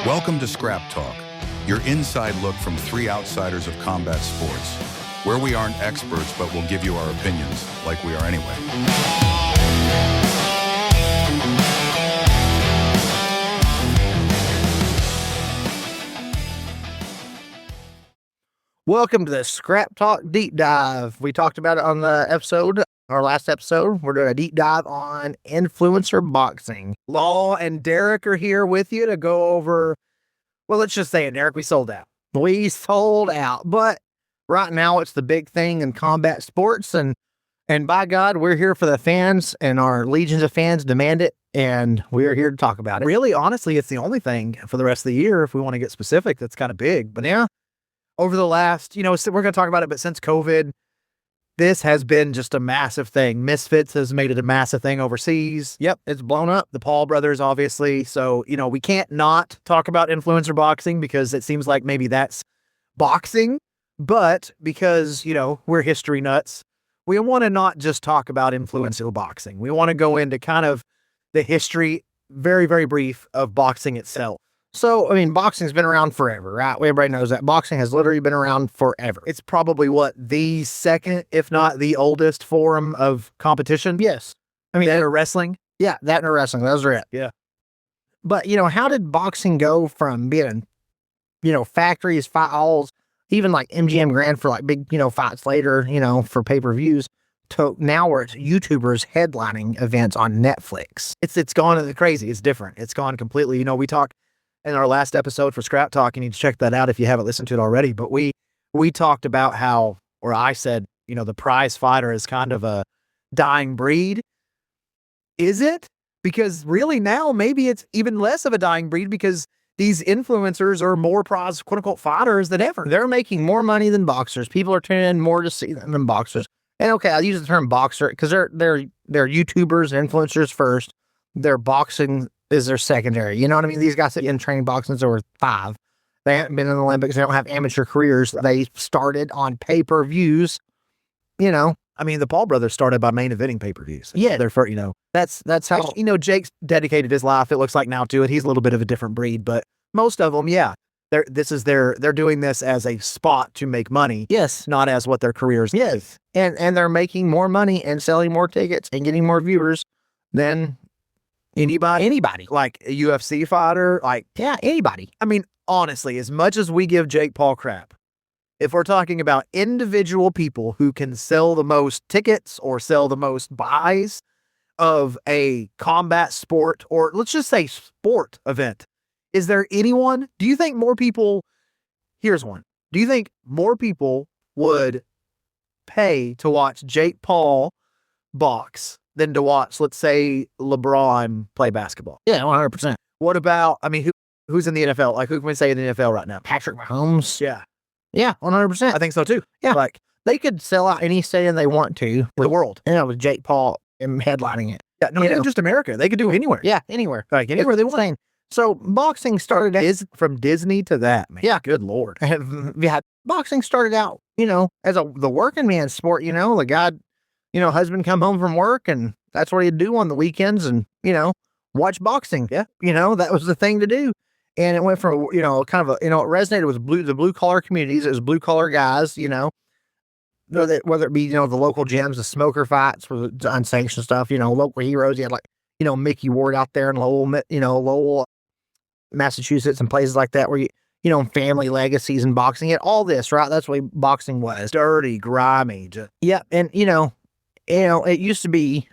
Welcome to Scrap Talk, your inside look from three outsiders of combat sports, where we aren't experts but will give you our opinions, like we are anyway. Welcome to the Scrap Talk Deep Dive. We talked about it on the episode, our last episode. We're doing a deep dive on influencer boxing. Law and Derek are here with you to go over, well, let's just say it, Derek, we sold out. We sold out, but right now it's the big thing in combat sports, and by God, we're here for the fans, and our legions of fans demand it, and we're here to talk about it. Really, honestly, it's the only thing for the rest of the year, if we want to get specific, that's kind of big. But yeah, over the last, we're going to talk about it, but since COVID, this has been just a massive thing. Misfits has made it a massive thing overseas. Yep, it's blown up. The Paul brothers, obviously. So, we can't not talk about influencer boxing because it seems like maybe that's boxing. But because, we're history nuts, we want to not just talk about influencer boxing. We want to go into kind of the history, very, very brief, of boxing itself. So, boxing's been around forever, right? Everybody knows that. Boxing has literally been around forever. It's probably, the second, if not the oldest form of competition? Yes. That or wrestling? Yeah, that and wrestling. Those are it. Yeah. But, how did boxing go from being, factories, fight halls, even like MGM Grand for like big, fights later, for pay-per-views, to now where it's YouTubers headlining events on Netflix? It's gone crazy. It's different. It's gone completely. We talked in our last episode for Scrap Talk, you need to check that out if you haven't listened to it already. But we talked about how, or I said, the prize fighter is kind of a dying breed. Is it? Because really now, maybe it's even less of a dying breed because these influencers are more prize, quote unquote, fighters than ever. They're making more money than boxers. People are tuning in more to see them than boxers. And okay, I use the term boxer because they're YouTubers and influencers first. Their boxing is their secondary. You know what I mean? These guys have been training boxing since they were 5. They haven't been in the Olympics. They don't have amateur careers. They started on pay-per-views, the Paul brothers started by main eventing pay-per-views. Yeah. They're for, that's how, Jake's dedicated his life, it looks like now, to it. He's a little bit of a different breed, but most of them, yeah. They're doing this as a spot to make money. Yes. Not as what their careers. Yes. And they're making more money and selling more tickets and getting more viewers than anybody. Like a UFC fighter, anybody. Honestly, as much as we give Jake Paul crap, if we're talking about individual people who can sell the most tickets or sell the most buys of a combat sport, or let's just say sport event, is there anyone? Do you think more people, here's one. Do you think more people would pay to watch Jake Paul box than to watch, let's say, LeBron play basketball? Yeah, 100%. What about, who's in the NFL? Like, who can we say in the NFL right now? Patrick Mahomes. Yeah. Yeah, 100%. I think so too. Yeah. Like, they could sell out any stadium they want to. The world. With Jake Paul headlining it. Yeah, no, even just America. They could do it anywhere. Yeah, anywhere. Like, anywhere they want. So, boxing started out... From Disney to that, man. Yeah. Good Lord. Yeah, boxing started out, as the working man sport, the guy, husband come home from work and that's what he'd do on the weekends and, watch boxing. Yeah. That was the thing to do. And it went from, kind of it resonated with the blue collar communities. It was blue collar guys, whether it be, the local gyms, the smoker fights, or the unsanctioned stuff, local heroes. You had Mickey Ward out there in Lowell, Massachusetts and places like that where family legacies and boxing. You had all this, right? That's what boxing was. Dirty, grimy. Yeah. And, it used to be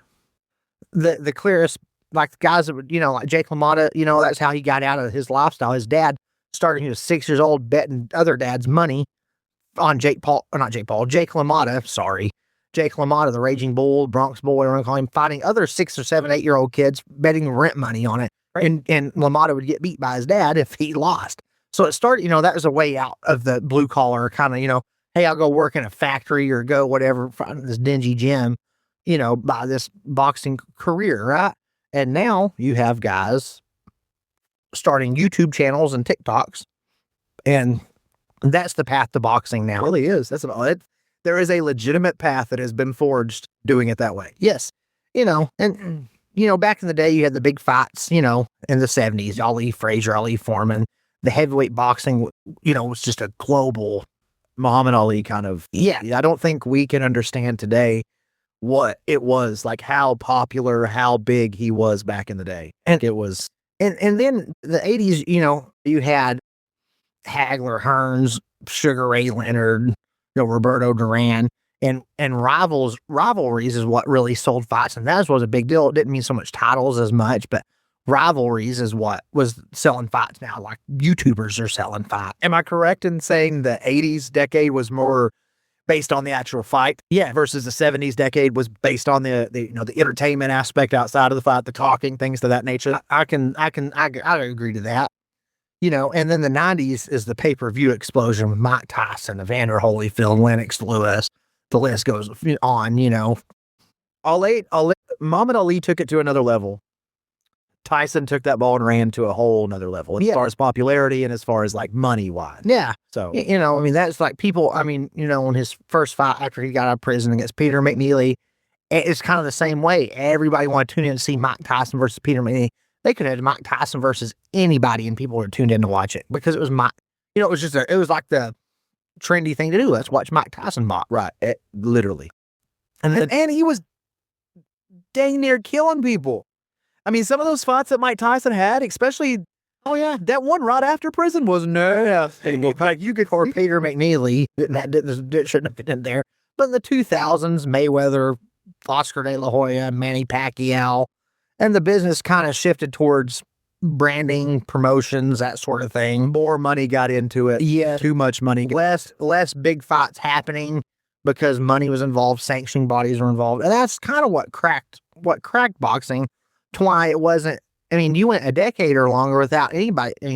the clearest, like the guys that would, like Jake LaMotta, that's how he got out of his lifestyle. His dad started, he was 6 years old, betting other dads' money on Jake LaMotta, sorry. Jake LaMotta, the Raging Bull, Bronx Bull, whatever you call him, fighting other 6 or 7, 8-year-old kids, betting rent money on it. Right. And LaMotta would get beat by his dad if he lost. So it started, that was a way out of the blue collar kind of, hey, I'll go work in a factory or go whatever, find this dingy gym, by this boxing career, right? And now you have guys starting YouTube channels and TikToks, and that's the path to boxing now. It really is. There is a legitimate path that has been forged doing it that way. Yes. And back in the day, you had the big fights, in the 70s, Ali Frazier, Ali Foreman, the heavyweight boxing, was just a global. Muhammad Ali kind of. Yeah. I don't think we can understand today what it was, like how popular, how big he was back in the day. And it was. And then the 80s, you had Hagler, Hearns, Sugar Ray Leonard, Roberto Duran, and rivalries is what really sold fights, and that was a big deal. It didn't mean so much titles as much, but rivalries is what was selling fights now. Like YouTubers are selling fights. Am I correct in saying the 80s decade was more based on the actual fight? Yeah. Versus the 70s decade was based on the entertainment aspect outside of the fight, the talking, things of that nature. I agree to that. And then the 90s is the pay-per-view explosion with Mike Tyson, Evander Holyfield, Lennox Lewis. The list goes on, Muhammad Ali took it to another level. Tyson took that ball and ran to a whole nother level as far as popularity and as far as like money wise. Yeah. So, that's like people, in his first fight after he got out of prison against Peter McNeely, it's kind of the same way. Everybody wanted to tune in to see Mike Tyson versus Peter McNeely. They could have had Mike Tyson versus anybody and people were tuned in to watch it because it was it was like the trendy thing to do. Let's watch Mike Tyson box. Right. Literally. And he was dang near killing people. I mean, some of those fights that Mike Tyson had, especially, that one right after prison was nasty. Like you could for Peter McNeely, that shouldn't have been in there. But in the 2000s, Mayweather, Oscar De La Hoya, Manny Pacquiao, and the business kind of shifted towards branding, promotions, that sort of thing. More money got into it. Yeah. Too much money. Less big fights happening because money was involved, sanctioning bodies were involved. And that's kind of what cracked boxing. To why it wasn't, you went a decade or longer without anybody. I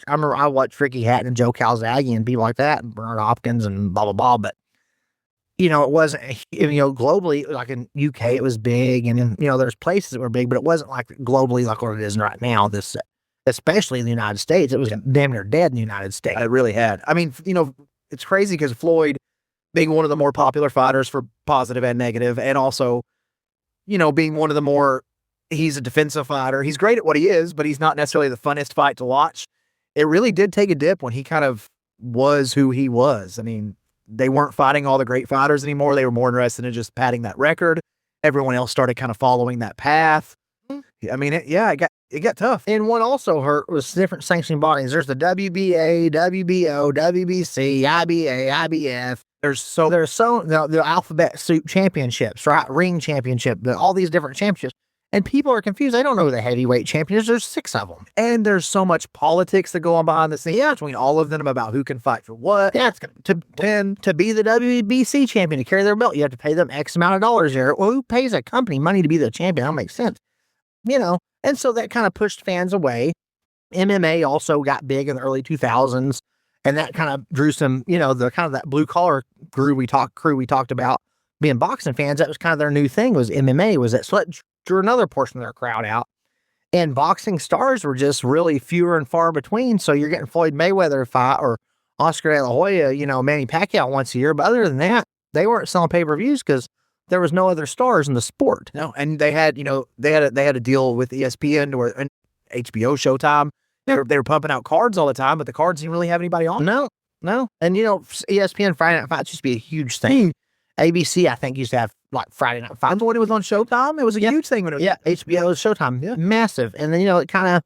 remember I watched Ricky Hatton and Joe Calzaghe and people like that, and Bernard Hopkins and blah, blah, blah. But, it wasn't, globally, like in UK, it was big. And, there's places that were big, but it wasn't like globally like what it is right now. Especially in the United States, it was damn near dead in the United States. It really had. It's crazy because Floyd being one of the more popular fighters for positive and negative, and also, being one of the more, he's a defensive fighter. He's great at what he is, but he's not necessarily the funnest fight to watch. It really did take a dip when he kind of was who he was. They weren't fighting all the great fighters anymore. They were more interested in just padding that record. Everyone else started kind of following that path. It got tough. And what also hurt was different sanctioning bodies. There's the WBA, WBO, WBC, IBA, IBF. There's the alphabet soup championships, right? Ring championship, all these different championships. And people are confused. They don't know who the heavyweight champion is. There's 6 of them. And there's so much politics that go on behind the scenes between all of them about who can fight for what. Yeah, to be the WBC champion, to carry their belt, you have to pay them X amount of dollars here. Well, who pays a company money to be the champion? That makes sense. And so that kind of pushed fans away. MMA also got big in the early 2000s. And that kind of drew some, the kind of that blue collar crew we talked about being boxing fans. That was kind of their new thing was MMA was that. So that drew another portion of their crowd out. And boxing stars were just really fewer and far between. So you're getting Floyd Mayweather fight or Oscar De La Hoya, Manny Pacquiao once a year. But other than that, they weren't selling pay-per-views because there was no other stars in the sport. No, and they had a deal with ESPN or HBO Showtime. They were pumping out cards all the time, but the cards didn't really have anybody on. No. And ESPN Friday Night Fights used to be a huge thing. ABC, I think, used to have like Friday Night Fights. When it was on Showtime, it was a huge thing. HBO was Showtime, massive. And then it kind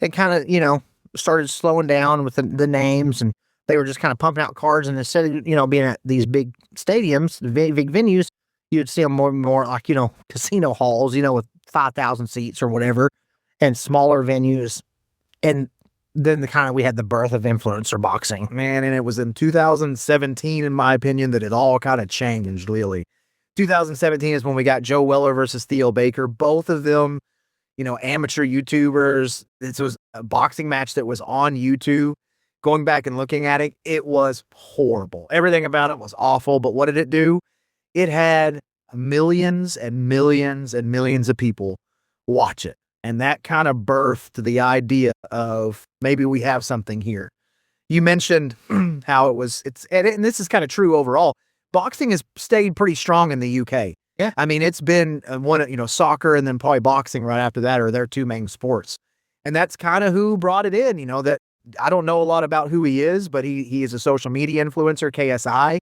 of started slowing down with the names, and they were just kind of pumping out cards. And instead of being at these big stadiums, big venues, you'd see them more and more like casino halls, with 5,000 seats or whatever, and smaller venues. And then we had the birth of influencer boxing. Man, and it was in 2017, in my opinion, that it all kind of changed, really. 2017 is when we got Joe Weller versus Theo Baker. Both of them, amateur YouTubers. This was a boxing match that was on YouTube. Going back and looking at it, it was horrible. Everything about it was awful, but what did it do? It had millions and millions and millions of people watch it. And that kind of birthed the idea of maybe we have something here. You mentioned how and this is kind of true overall. Boxing has stayed pretty strong in the UK. Yeah. I mean, it's been soccer and then probably boxing right after that are their two main sports. And that's kind of who brought it in, that I don't know a lot about who he is, but he is a social media influencer, KSI.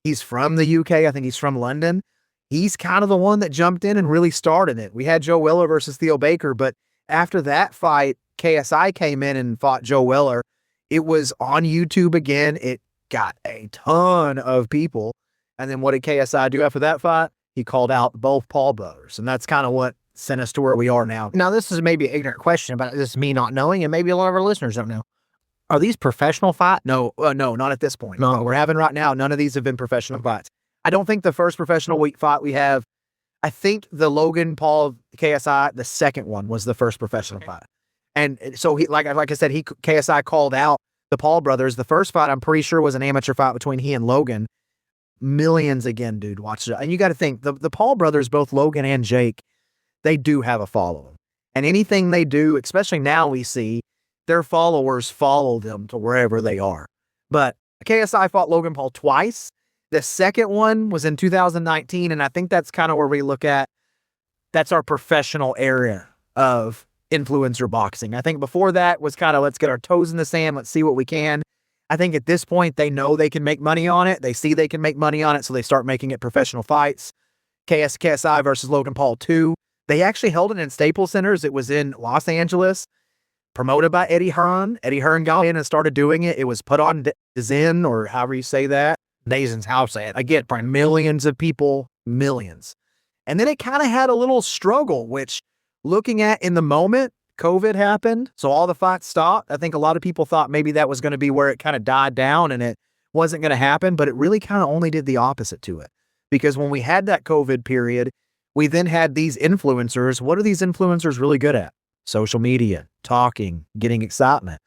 He's from the UK. I think he's from London. He's kind of the one that jumped in and really started it. We had Joe Weller versus Theo Baker, but after that fight, KSI came in and fought Joe Weller. It was on YouTube again. It got a ton of people. And then what did KSI do after that fight? He called out both Paul brothers. And that's kind of what sent us to where we are now. Now, this is maybe an ignorant question, but this is me not knowing, and maybe a lot of our listeners don't know. Are these professional fights? No, not at this point. No. We're having right now, none of these have been professional fights. I don't think the first professional week fight we have, I think the Logan Paul KSI, the second one was the first professional fight. And so he, like I said, KSI called out the Paul brothers. The first fight, I'm pretty sure, was an amateur fight between he and Logan. Millions again, dude, watch it. And you got to think, the Paul brothers, both Logan and Jake, they do have a following. And anything they do, especially now we see, their followers follow them to wherever they are. But KSI fought Logan Paul twice. The second one was in 2019, and I think that's kind of where we look at, that's our professional area of influencer boxing. I think before that was kind of, let's get our toes in the sand, let's see what we can. I think at this point, they know they can make money on it. They see they can make money on it, so they start making it professional fights. KSI versus Logan Paul 2. They actually held it in Staples Centers. It was in Los Angeles, promoted by Eddie Hearn. Eddie Hearn got in and started doing it. It was put on DAZN, or however you say that. DAZN's how I say it. Again, probably millions of people, millions. And then it kind of had a little struggle, which looking at in the moment, COVID happened, so all the fights stopped. I think a lot of people thought maybe that was going to be where it kind of died down and it wasn't going to happen, but it really kind of only did the opposite to it. Because when we had that COVID period, we then had these influencers. What are these influencers really good at? Social media, talking, getting excitement.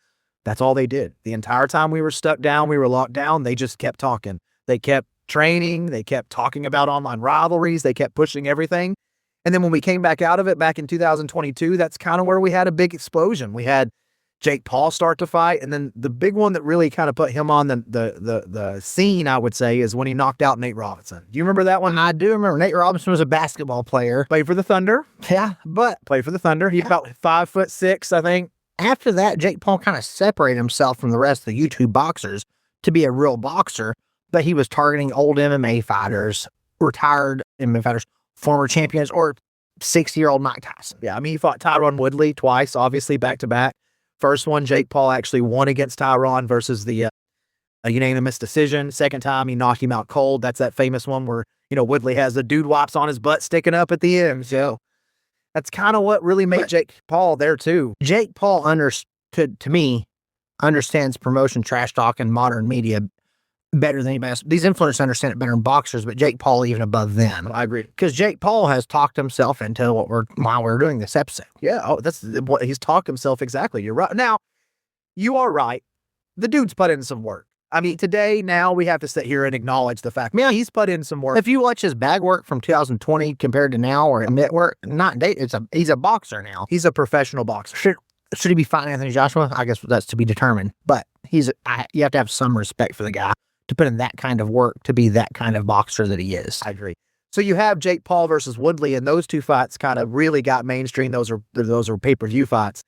That's all they did. The entire time we were stuck down, we were locked down, they just kept talking. They kept training. They kept talking about online rivalries. They kept pushing everything. And then when we came back out of it back in 2022, that's kind of where we had a big explosion. We had Jake Paul start to fight. And then the big one that really kind of put him on the scene, I would say, is when he knocked out Nate Robinson. Do you remember that one? I do remember. Nate Robinson was a basketball player. Played for the Thunder. Yeah, but Played for the Thunder. He's about 5'6", I think. After that, Jake Paul kind of separated himself from the rest of the YouTube boxers to be a real boxer, but he was targeting old MMA fighters, retired MMA fighters, former champions, or 60-year-old Mike Tyson. Yeah, I mean, he fought Tyron Woodley twice, obviously back-to-back. First one, Jake Paul actually won against Tyron versus the unanimous decision. Second time, he knocked him out cold. That's that famous one where, Woodley has the dude wipes on his butt sticking up at the end. So that's kind of what really made Jake Paul there, too. Jake Paul understands promotion, trash talk, and modern media better than anybody else. These influencers understand it better than boxers, but Jake Paul even above them. I agree. Because Jake Paul has talked himself into why we're doing this episode. Yeah, that's what he's talked himself exactly. You're right. Now, you are right. The dude's put in some work. I mean, now we have to sit here and acknowledge the fact, man, he's put in some work. If you watch his bag work from 2020 compared to now, or mitt work, he's a boxer now. He's a professional boxer. Should he be fighting Anthony Joshua? I guess that's to be determined. But you have to have some respect for the guy to put in that kind of work to be that kind of boxer that he is. I agree. So you have Jake Paul versus Woodley, and those two fights kind of really got mainstream. Those are pay-per-view fights.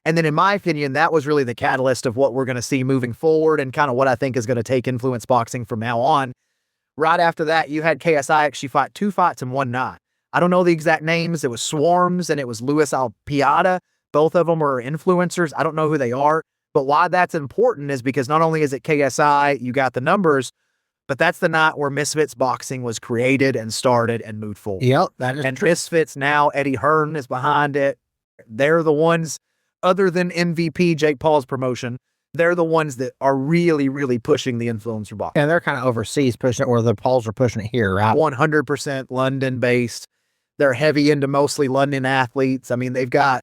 And then in my opinion, that was really the catalyst of what we're going to see moving forward and kind of what I think is going to take influence boxing from now on. Right after that, you had KSI actually fight 2 fights in one night. I don't know the exact names. It was Swarms and it was Luis Alpiada. Both of them were influencers. I don't know who they are. But why that's important is because not only is it KSI, you got the numbers, but that's the night where Misfits Boxing was created and started and moved forward. Yep, that is and true. Misfits now, Eddie Hearn is behind it. They're the ones, other than MVP, Jake Paul's promotion, they're the ones that are really, really pushing the influencer boxing. And they're kind of overseas pushing it, or the Pauls are pushing it here, right? 100% London-based. They're heavy into mostly London athletes. I mean, they've got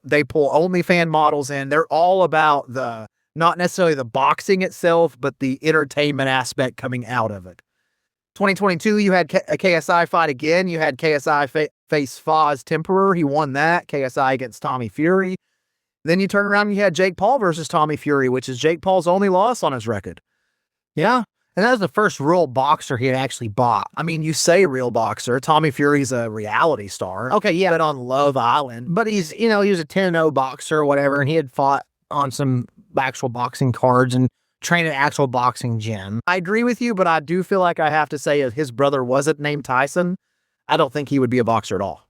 they pull OnlyFans models in. They're all about not necessarily the boxing itself, but the entertainment aspect coming out of it. 2022, you had a KSI fight again. You had KSI face Foz Temperer. He won that. KSI against Tommy Fury. Then you turn around and you had Jake Paul versus Tommy Fury, which is Jake Paul's only loss on his record. Yeah. And that was the first real boxer he had actually bought. I mean, you say real boxer. Tommy Fury's a reality star. Okay, yeah. But on Love Island. But he's, he was a 10-0 boxer or whatever, and he had fought on some actual boxing cards and trained at actual boxing gym. I agree with you, but I do feel like I have to say if his brother wasn't named Tyson, I don't think he would be a boxer at all.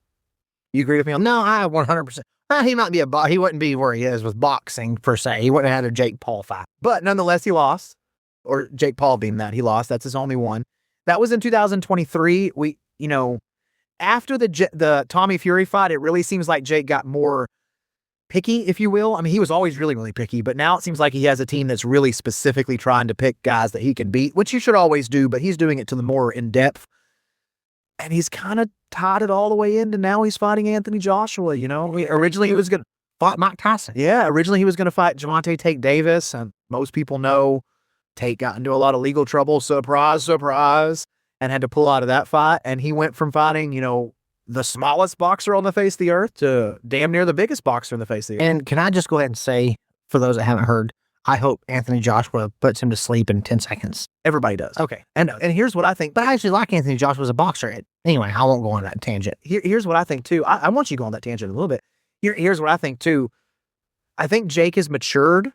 You agree with me on that? No, I 100%. He might be he wouldn't be where he is with boxing, per se. He wouldn't have had a Jake Paul fight. But nonetheless, he lost. Or Jake Paul being that, he lost. That's his only one. That was in 2023. After the Tommy Fury fight, it really seems like Jake got more picky, if you will. I mean, he was always really, really picky, but now it seems like he has a team that's really specifically trying to pick guys that he can beat, which you should always do, but he's doing it to the more in-depth. And he's kind of tied it all the way into now he's fighting Anthony Joshua, Originally he was going to fight Mike Tyson. Yeah, originally he was going to fight Javante Tank Davis, and most people know Tate got into a lot of legal trouble, surprise, surprise, and had to pull out of that fight. And he went from fighting, the smallest boxer on the face of the earth to damn near the biggest boxer on the face of the earth. And can I just go ahead and say, for those that haven't heard, I hope Anthony Joshua puts him to sleep in 10 seconds. Everybody does. Okay. And here's what I think. But I actually like Anthony Joshua as a boxer. Anyway, I won't go on that tangent. Here's what I think, too. I want you to go on that tangent a little bit. Here's what I think, too. I think Jake has matured.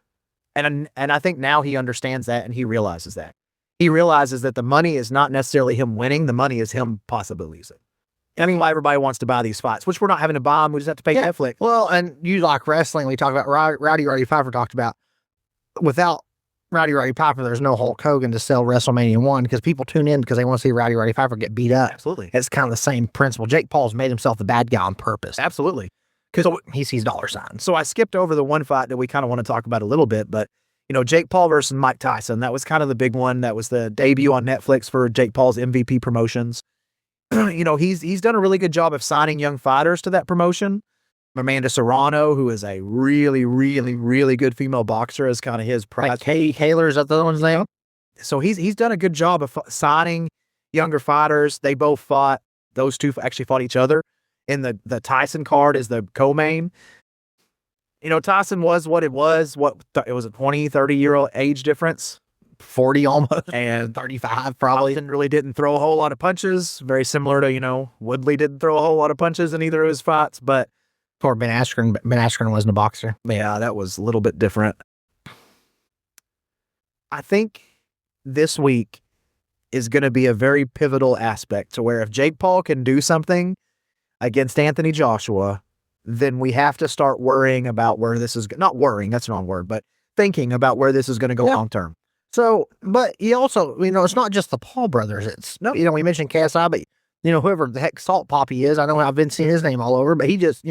And I think now he understands that and he realizes that. He realizes that the money is not necessarily him winning. The money is him possibly losing. I mean, why everybody wants to buy these fights, which we're not having to buy them. We just have to pay Netflix. Well, and you like wrestling. We talk about Roddy Piper talked about. Without Roddy Piper, there's no Hulk Hogan to sell WrestleMania 1 because people tune in because they want to see Roddy Piper get beat up. Absolutely. It's kind of the same principle. Jake Paul's made himself the bad guy on purpose. Absolutely. Because he sees dollar signs. So I skipped over the one fight that we kind of want to talk about a little bit, but Jake Paul versus Mike Tyson, that was kind of the big one. That was the debut on Netflix for Jake Paul's MVP promotions. He's done a really good job of signing young fighters to that promotion. Amanda Serrano, who is a really, really, really good female boxer, is kind of his prize. Like Katie Kaler, is that the one's name? So he's done a good job of signing younger fighters. They both fought. Those two actually fought each other. In the Tyson card is the co-main. Tyson was what it was. It was a 20, 30-year-old age difference. 40 almost. And 35 probably. Tyson really didn't throw a whole lot of punches. Very similar to, Woodley didn't throw a whole lot of punches in either of his fights. But or Ben Askren wasn't a boxer. Yeah, that was a little bit different. I think this week is going to be a very pivotal aspect to where if Jake Paul can do something against Anthony Joshua, then we have to start worrying about where this is, not worrying, that's the wrong word, but thinking about where this is going to go long term. So, but he also, it's not just the Paul brothers. It's, we mentioned KSI, but, whoever the heck Salt Poppy is, I know I've been seeing his name all over, but he just,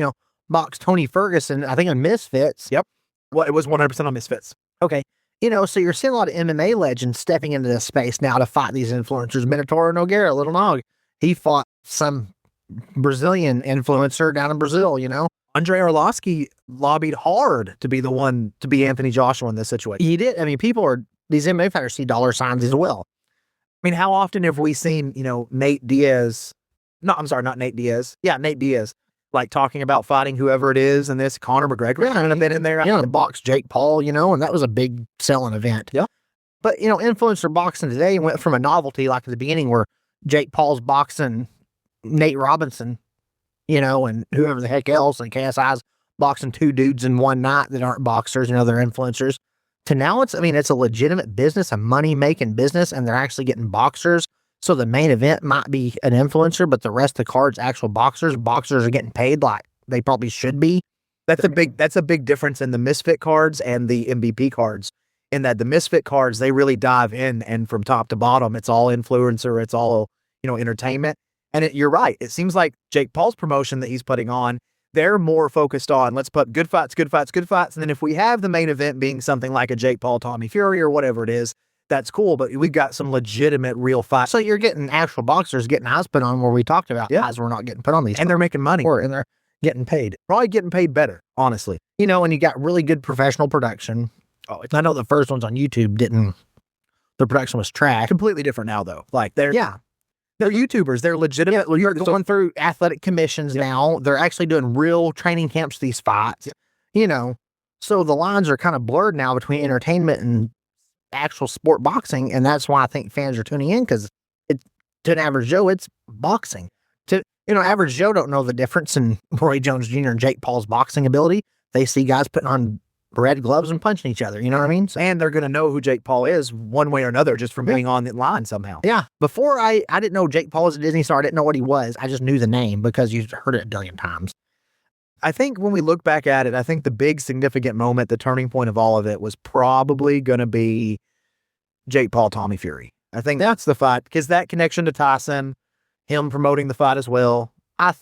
boxed Tony Ferguson, I think on Misfits. Yep. Well, it was 100% on Misfits. Okay. So you're seeing a lot of MMA legends stepping into this space now to fight these influencers. Minotauro Nogueira, Little Nog, he fought some Brazilian influencer down in Brazil, Andre Arlovski lobbied hard to be the one to be Anthony Joshua in this situation. He did. I mean, these MMA fighters see dollar signs as well. I mean, how often have we seen, Nate Diaz? No, I'm sorry, not Nate Diaz. Yeah, Nate Diaz. Like talking about fighting whoever it is and this Conor McGregor. Yeah, and I've been in there. To box Jake Paul, and that was a big selling event. Yeah. But, influencer boxing today went from a novelty like at the beginning where Jake Paul's boxing Nate Robinson, and whoever the heck else, and KSI's boxing two dudes in one night that aren't boxers, they're influencers, to now it's a legitimate business, a money-making business, and they're actually getting boxers. So the main event might be an influencer, but the rest of the card's actual boxers. Boxers are getting paid like they probably should be. That's a big difference in the Misfit cards and the MVP cards. In that the Misfit cards, they really dive in, and from top to bottom, it's all influencer, it's all, entertainment. And you're right. It seems like Jake Paul's promotion that he's putting on, they're more focused on, let's put good fights. And then if we have the main event being something like a Jake Paul, Tommy Fury, or whatever it is, that's cool, but we've got some legitimate real fights. So you're getting actual boxers getting eyes put on where we talked about eyes were not getting put on these. And they're making money. And they're getting paid. Probably getting paid better, honestly. And you got really good professional production. Oh, I know the first ones on YouTube the production was trash. Completely different now, though. Like, they're YouTubers. They're legitimate. Yeah, you're going through athletic commissions now. They're actually doing real training camps for these fights. So the lines are kind of blurred now between entertainment and actual sport boxing, and that's why I think fans are tuning in, because to an average Joe, it's boxing. To average Joe don't know the difference in Roy Jones Jr. and Jake Paul's boxing ability. They see guys putting on red gloves and punching each other. You know what I mean? So, And they're going to know who Jake Paul is one way or another just from being on the line somehow. yeah. Before I didn't know Jake Paul was a Disney star. I didn't know what he was. I just knew the name because you've heard it a billion times. I think when we look back at it, I think the big significant moment, the turning point of all of it was probably going to be Jake Paul, Tommy Fury. I think that's the fight, because that connection to Tyson, him promoting the fight as well. I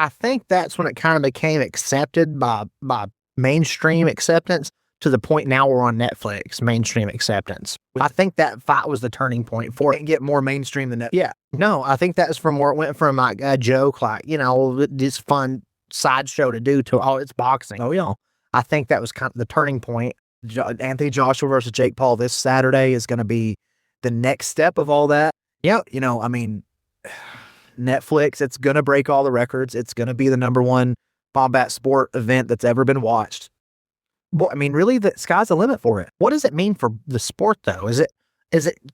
think that's when it kind of became accepted by mainstream acceptance, to the point now we're on Netflix, mainstream acceptance. I think that fight was the turning point for it. And get more mainstream than that. Yeah. No, I think that's from where it went from like a joke, like, this fun sideshow to do, to, oh, it's boxing. Oh, yeah. I think that was kind of the turning point. Anthony Joshua versus Jake Paul this Saturday is going to be the next step of all that. Yeah. I mean, Netflix, it's going to break all the records. It's going to be the #1 combat sport event that's ever been watched. Well, I mean, really, the sky's the limit for it. What does it mean for the sport, though?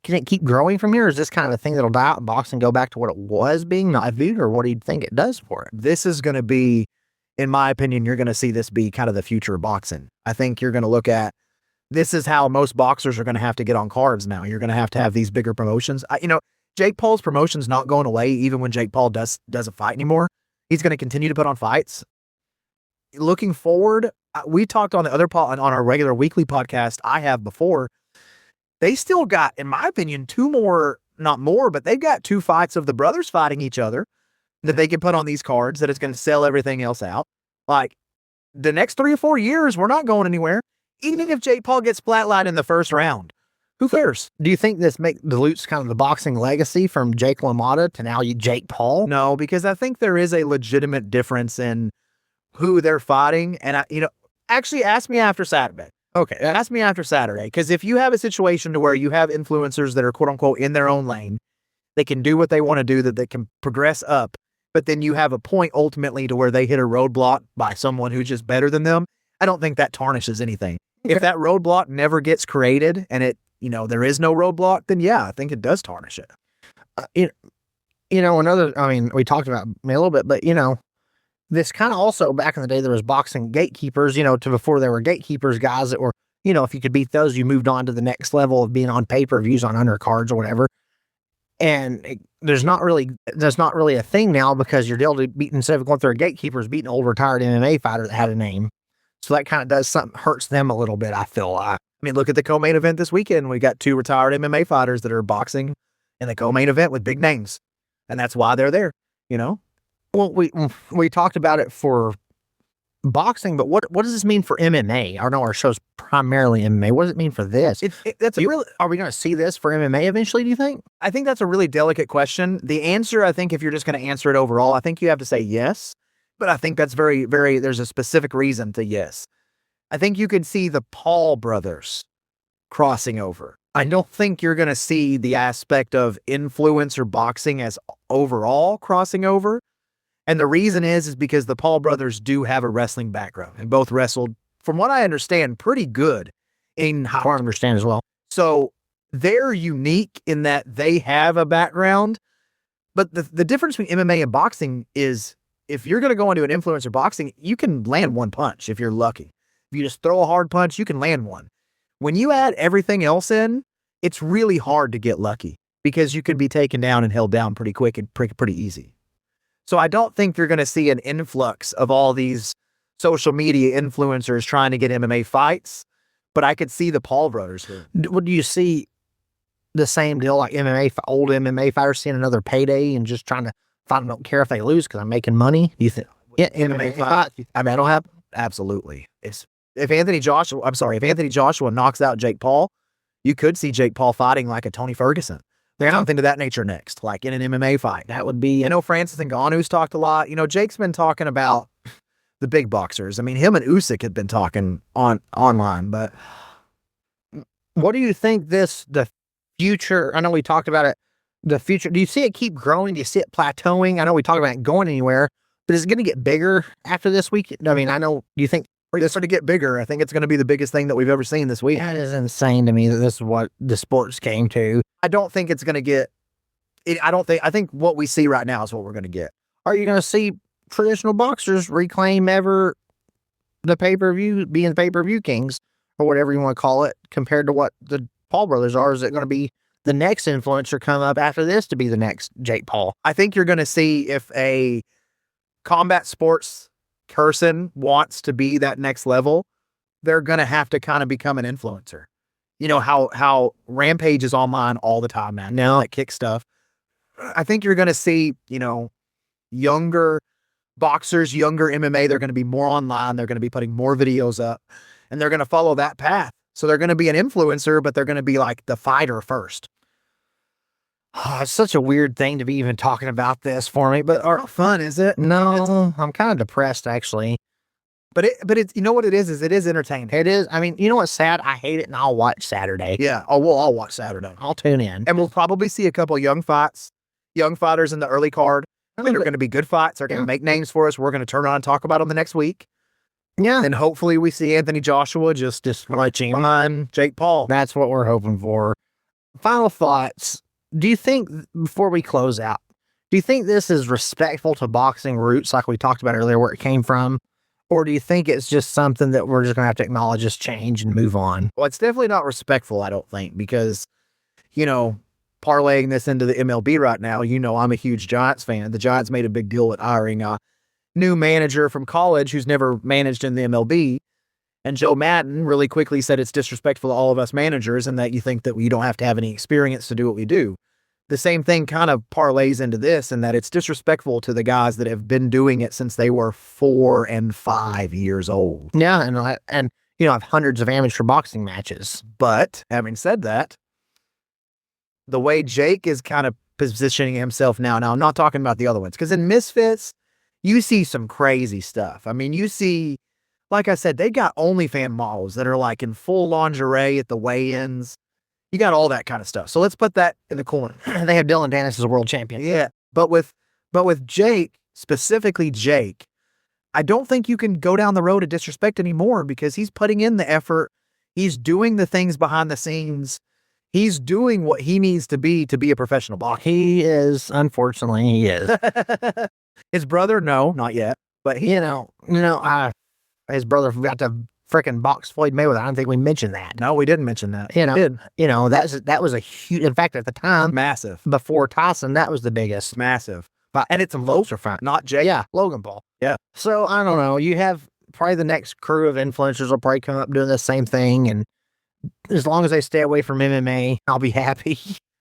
Can it keep growing from here? Or is this kind of a thing that'll die out and boxing go back to what it was being, not viewed, or what do you think it does for it? This is going to be, in my opinion, you're going to see this be kind of the future of boxing. I think you're going to look at, this is how most boxers are going to have to get on cards now. You're going to have these bigger promotions. Jake Paul's promotion's not going away even when Jake Paul doesn't fight anymore. He's going to continue to put on fights. Looking forward, we talked on the other on our regular weekly podcast I have before. They still got, in my opinion, but they've got 2 fights of the brothers fighting each other that they can put on these cards that it's going to sell everything else out. Like, the next 3 or 4 years, we're not going anywhere. Even if Jake Paul gets flatlined in the first round, who cares? Do you think this dilutes kind of the boxing legacy from Jake LaMotta to now Jake Paul? No, because I think there is a legitimate difference in who they're fighting. And actually ask me after Saturday. Okay. Ask me after Saturday. Because if you have a situation to where you have influencers that are quote unquote in their own lane, they can do what they want to do, that they can progress up, but then you have a point ultimately to where they hit a roadblock by someone who's just better than them, I don't think that tarnishes anything. Okay. If that roadblock never gets created and there is no roadblock, then yeah, I think it does tarnish it. We talked about me a little bit, but this kind of also, back in the day, there was boxing gatekeepers, to before there were gatekeepers, guys that were, if you could beat those, you moved on to the next level of being on pay-per-views, on undercards or whatever. And there's not really a thing now, because you're able to beat, instead of going through a gatekeeper, is beating an old retired MMA fighter that had a name. So that kind of does something, hurts them a little bit, I feel like. I mean, look at the co-main event this weekend. We got 2 retired MMA fighters that are boxing in the co-main event with big names. And that's why they're there, Well, we talked about it for boxing, but what does this mean for MMA? I know our show's primarily MMA. What does it mean for this? Are we going to see this for MMA eventually, do you think? I think that's a really delicate question. The answer, I think, if you're just going to answer it overall, I think you have to say yes. But I think that's very, very, there's a specific reason to yes. I think you could see the Paul brothers crossing over. I don't think you're going to see the aspect of influencer boxing as overall crossing over. And the reason is because the Paul brothers do have a wrestling background and both wrestled, from what I understand, pretty good in I understand as well. So they're unique in that they have a background. But the difference between MMA and boxing is, if you're going to go into an influencer boxing, you can land one punch if you're lucky. If you just throw a hard punch, you can land one. When you add everything else in, it's really hard to get lucky, because you could be taken down and held down pretty quick and pretty easy. So I don't think you're going to see an influx of all these social media influencers trying to get MMA fights, but I could see the Paul brothers here. Would you see the same deal like old MMA fighters seeing another payday and just trying to fight? I don't care if they lose because I'm making money. Do you think? Yeah, MMA fights. I mean, that'll happen. Absolutely. If Anthony Joshua knocks out Jake Paul, you could see Jake Paul fighting like a Tony Ferguson. There's something to that nature next, like in an MMA fight. That would be, Francis Ngannou's talked a lot. Jake's been talking about the big boxers. I mean, him and Usyk had been talking online, but what do you think the future, I know we talked about it, the future, do you see it keep growing? Do you see it plateauing? I know we talked about it going anywhere, but is it going to get bigger after this week? I mean, do you think Or just to get bigger. I think it's going to be the biggest thing that we've ever seen this week. That is insane to me that this is what the sports came to. I don't think it's going to get. I think what we see right now is what we're going to get. Are you going to see traditional boxers reclaim ever the pay-per-view, being pay-per-view kings, or whatever you want to call it, compared to what the Paul brothers are? Is it going to be the next influencer come up after this to be the next Jake Paul? I think you're going to see if a combat sports person wants to be that next level, they're going to have to kind of become an influencer. You know how Rampage is online all the time now. No. Like kick stuff. I think you're going to see, younger boxers, younger MMA, they're going to be more online. They're going to be putting more videos up and they're going to follow that path. So they're going to be an influencer, but they're going to be like the fighter first. Oh, it's such a weird thing to be even talking about this for me, but Not fun, is it? no, I'm kind of depressed actually. But it's you know what it is it is entertaining. It is. I mean, you know what's sad? I hate it, and I'll watch Saturday. Yeah. Oh, we'll all watch Saturday. I'll tune in. And we'll probably see a couple young fighters in the early card. They're going to be good fights. They're going to make names for us. We're going to turn on and talk about them the next week. Yeah. And hopefully we see Anthony Joshua just Watching. Jake Paul. That's what we're hoping for. Final thoughts. Do you think, before we close out, do you think this is respectful to boxing roots, like we talked about earlier, where it came from? Or do you think it's just something that we're just going to have to acknowledge as change and move on? Well, it's definitely not respectful, I don't think, because, parlaying this into the MLB right now, I'm a huge Giants fan. The Giants made a big deal with hiring a new manager from college who's never managed in the MLB. And Joe Madden really quickly said it's disrespectful to all of us managers and that you think that we don't have to have any experience to do what we do. The same thing kind of parlays into this, and that it's disrespectful to the guys that have been doing it since they were 4 and 5 years old. Yeah, and I have hundreds of amateur boxing matches. But having said that, the way Jake is kind of positioning himself now I'm not talking about the other ones, because in Misfits, you see some crazy stuff. I mean, you see, like I said, they got OnlyFans models that are like in full lingerie at the weigh-ins. You got all that kind of stuff. So let's put that in the corner. They have Dylan Dennis as a world champion. Yeah. But with Jake, specifically Jake, I don't think you can go down the road of disrespect anymore, because he's putting in the effort. He's doing the things behind the scenes. He's doing what he needs to be a professional boxer. He is, unfortunately, he is. His brother, no, not yet. But his brother got to freaking box Floyd Mayweather. I don't think we mentioned that. No, we didn't mention that. That was a huge, in fact, at the time, massive. Before Tyson, that was the biggest. Massive. And it's a closer fight. Not Jake. Yeah, Logan Paul. Yeah. So, I don't know. You have probably the next crew of influencers will probably come up doing the same thing. And as long as they stay away from MMA, I'll be happy.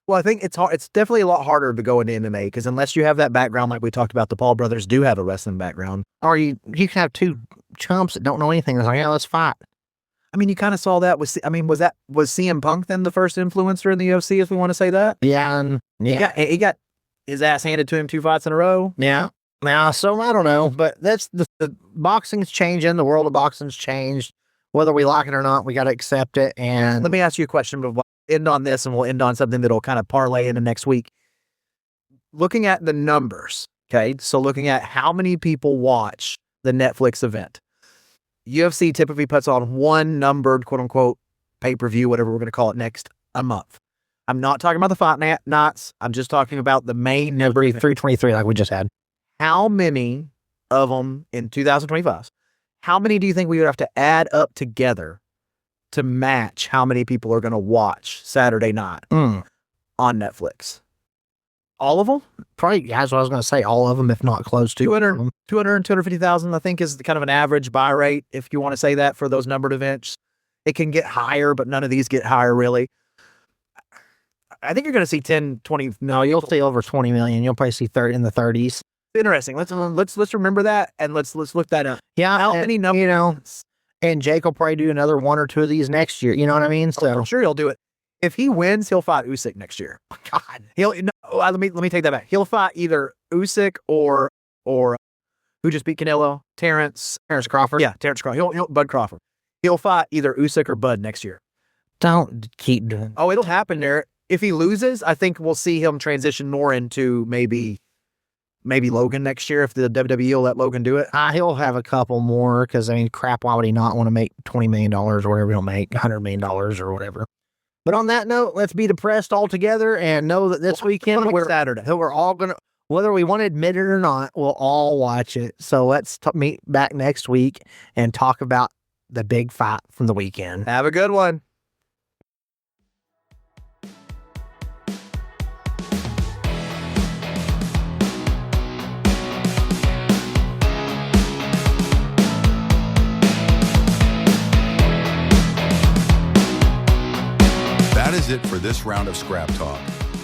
Well, I think it's hard. It's definitely a lot harder to go into MMA, because unless you have that background, like we talked about, the Paul brothers do have a wrestling background. Or you can have two chumps that don't know anything. They're like, yeah, let's fight. I mean, you kind of saw that was CM Punk then the first influencer in the UFC, if we want to say that? Yeah. And he got his ass handed to him 2 fights in a row. Yeah. Now, so I don't know, but that's the boxing's changing. The world of boxing's changed. Whether we like it or not, we got to accept it. And let me ask you a question, but we'll end on this, and we'll end on something that'll kind of parlay into next week. Looking at the numbers, okay? So looking at how many people watch the Netflix event. UFC typically puts on one numbered, quote unquote, pay-per-view, whatever we're going to call it, next a month. I'm not talking about the fight nights. I'm just talking about the main number. 323 like we just had. How many of them in 2025? How many do you think we would have to add up together to match how many people are going to watch Saturday night on Netflix? All of them? Probably, that's what I was going to say. All of them, if not close to 200 and 250,000, I think, is kind of an average buy rate, if you want to say that, for those numbered events. It can get higher, but none of these get higher, really. I think you're going to see 10, 20. No, you'll see over 20 million. You'll probably see 30 in the 30s. Interesting. Let's remember that, and let's look that up. Yeah, how many numbers? And Jake will probably do another 1 or 2 of these next year. You know what I mean? So I'm sure he'll do it. If he wins, he'll fight Usyk next year. God, let me take that back. He'll fight either Usyk or who just beat Canelo? Terrence Crawford. Yeah, Terrence Crawford. Bud Crawford. He'll fight either Usyk or Bud next year. Don't keep doing. Oh, it'll happen there. If he loses, I think we'll see him transition more into maybe maybe Logan next year if the WWE will let Logan do it. He'll have a couple more because, I mean, crap, why would he not want to make $20 million or whatever he'll make, $100 million or whatever. But on that note, let's be depressed all together and know that this weekend, Saturday. we're all going to, whether we want to admit it or not, we'll all watch it. So let's meet back next week and talk about the big fight from the weekend. Have a good one. That is it for this round of Scrap Talk.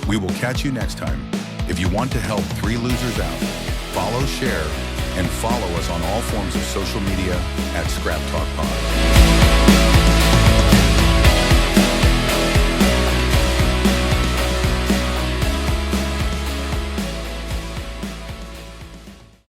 We will catch you next time. If you want to help 3 losers out, follow, share, and follow us on all forms of social media at Scrap Talk Pod.